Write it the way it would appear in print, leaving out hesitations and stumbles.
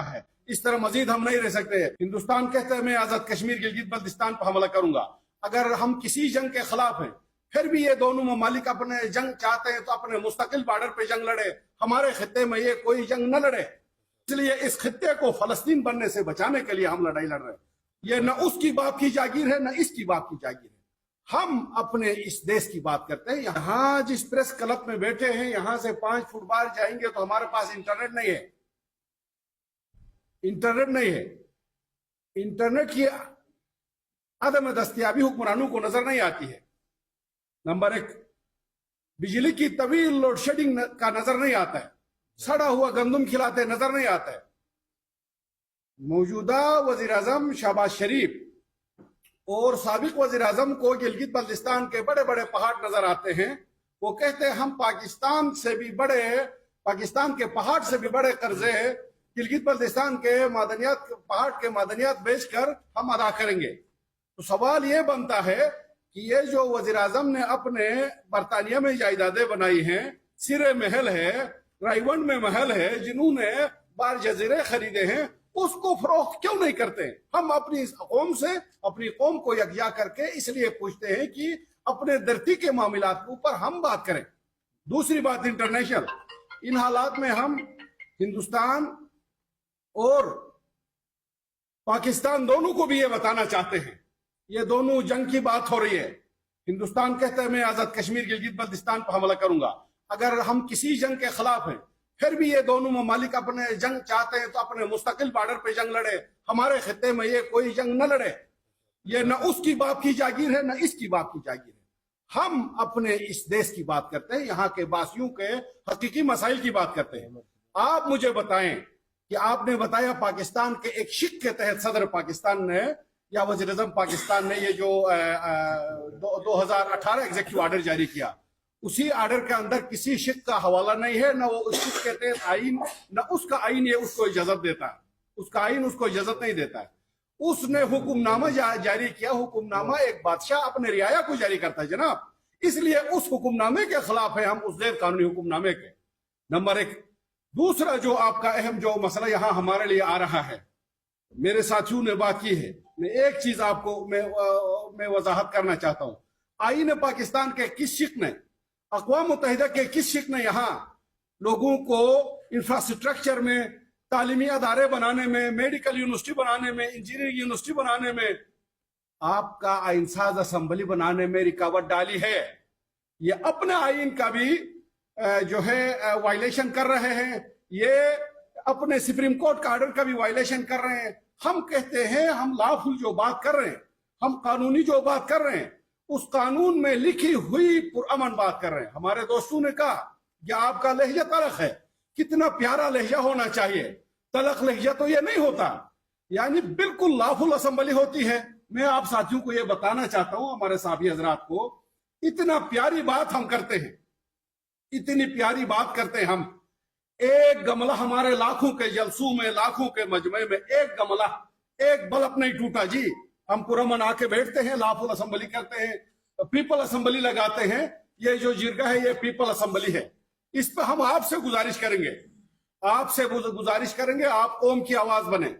ہے. اس طرح مزید ہم نہیں رہ سکتے. ہندوستان کہتا ہے میں آزاد کشمیر گلگت بلتستان پر حملہ کروں گا. اگر ہم کسی جنگ کے خلاف ہیں پھر بھی یہ دونوں ممالک اپنے جنگ چاہتے ہیں تو اپنے مستقل بارڈر پہ جنگ لڑے. ہمارے خطے میں یہ کوئی جنگ نہ لڑے. اس لیے اس خطے کو فلسطین بننے سے بچانے کے لیے ہم لڑائی لڑ رہے ہیں. یہ نہ اس کی باپ کی جاگیر ہے نہ اس کی باپ کی جاگیر ہے. ہم اپنے اس دیش کی بات کرتے ہیں. یہاں جس پریس کلب میں بیٹھے ہیں یہاں سے 5 فٹ باہر جائیں گے تو ہمارے پاس انٹرنیٹ نہیں ہے. انٹرنیٹ نہیں ہے. انٹرنیٹ کی عدم دستیابی حکمرانوں کو نظر نہیں آتی ہے. نمبر 1، بجلی کی طویل لوڈ شیڈنگ کا نظر نہیں آتا ہے. سڑا ہوا گندم کھلاتے نظر نہیں آتا ہے. موجودہ وزیر اعظم شہباز شریف اور سابق وزیر اعظم کو گلگت بلتستان کے بڑے بڑے پہاڑ نظر آتے ہیں. وہ کہتے ہیں ہم پاکستان کے پہاڑ سے بھی بڑے قرضے گلگت بلتستان کے پہاڑ کے معدنیات بیچ کر ہم ادا کریں گے. تو سوال یہ بنتا ہے کہ یہ جو وزیر اعظم نے اپنے برطانیہ میں جائیدادیں بنائی ہیں، سرے محل ہے، رائیونڈ میں محل ہے، جنہوں نے بار جزیرے خریدے ہیں، اس کو فروخت کیوں نہیں کرتے؟ ہم اپنی قوم کو یکجا کر کے اس لیے پوچھتے ہیں کہ اپنے دھرتی کے معاملات کے اوپر ہم بات کریں. دوسری بات انٹرنیشنل. ان حالات میں ہم ہندوستان اور پاکستان دونوں کو بھی یہ بتانا چاہتے ہیں. یہ دونوں جنگ کی بات ہو رہی ہے. ہندوستان کہتا ہے میں آزاد کشمیر گلگت بلتستان پر حملہ کروں گا. اگر ہم کسی جنگ کے خلاف ہیں پھر بھی یہ دونوں ممالک اپنے جنگ چاہتے ہیں تو اپنے مستقل بارڈر پہ جنگ لڑے. ہمارے خطے میں یہ کوئی جنگ نہ لڑے. یہ نہ اس کی باپ کی جاگیر ہے نہ اس کی باپ کی جاگیر ہے. ہم اپنے اس دیش کی بات کرتے ہیں، یہاں کے باسیوں کے حقیقی مسائل کی بات کرتے ہیں. آپ مجھے بتائیں کہ آپ نے بتایا پاکستان کے ایک شک کے تحت صدر پاکستان نے یا وزیر اعظم پاکستان نے یہ جو 2018 ایگزیکٹو آرڈر جاری کیا، اسی آرڈر کے اندر کسی شک کا حوالہ نہیں ہے، نہ وہ اس شک کے تحت آئین، نہ اس کا آئین یہ اس کو اجازت دیتا ہے. اس کا آئین اس کو اجازت نہیں دیتا ہے. اس نے حکم نامہ جاری کیا. حکم نامہ ایک بادشاہ اپنے رعایا کو جاری کرتا ہے جناب. اس لیے اس حکم نامے کے خلاف ہے ہم، اس غیر قانونی حکم نامے کے. نمبر 1. دوسرا جو آپ کا اہم جو مسئلہ یہاں ہمارے لیے آ رہا ہے، میرے ساتھیوں نے بات کی ہے، میں ایک چیز آپ کو میں وضاحت کرنا چاہتا ہوں. آئین پاکستان کے کس شک نے، اقوام متحدہ کے کس شک نے یہاں لوگوں کو انفراسٹرکچر میں، تعلیمی ادارے بنانے میں، میڈیکل یونیورسٹی بنانے میں، انجینئرنگ یونیورسٹی بنانے میں، آپ کا آئین ساز اسمبلی بنانے میں رکاوٹ ڈالی ہے؟ یہ اپنے آئین کا بھی جو ہے وائلیشن کر رہے ہیں. یہ اپنے سپریم کورٹ کا آرڈر کا بھی وائلیشن کر رہے ہیں. ہم کہتے ہیں ہم لافل جو بات کر رہے ہیں، ہم قانونی جو بات کر رہے ہیں، اس قانون میں لکھی ہوئی پرامن بات کر رہے ہیں. ہمارے دوستوں نے کہا کہ آپ کا لہجہ تلخ ہے. کتنا پیارا لہجہ ہونا چاہیے، تلخ لہجہ تو یہ نہیں ہوتا. یعنی بالکل لافل اسمبلی ہوتی ہے. میں آپ ساتھیوں کو یہ بتانا چاہتا ہوں، ہمارے صحافی حضرات کو، اتنا پیاری بات ہم کرتے ہیں، اتنی پیاری بات کرتے ہیں ہم. ایک گملہ ہمارے لاکھوں کے جلسوں میں، لاکھوں کے مجمع میں ایک گملہ، ایک بلب نہیں ٹوٹا جی. ہم پرامن آ کے بیٹھتے ہیں، لافل اسمبلی کرتے ہیں، پیپل اسمبلی لگاتے ہیں. یہ جو جرگہ ہے یہ پیپل اسمبلی ہے. اس پہ ہم آپ سے گزارش کریں گے، آپ قوم کی آواز بنیں.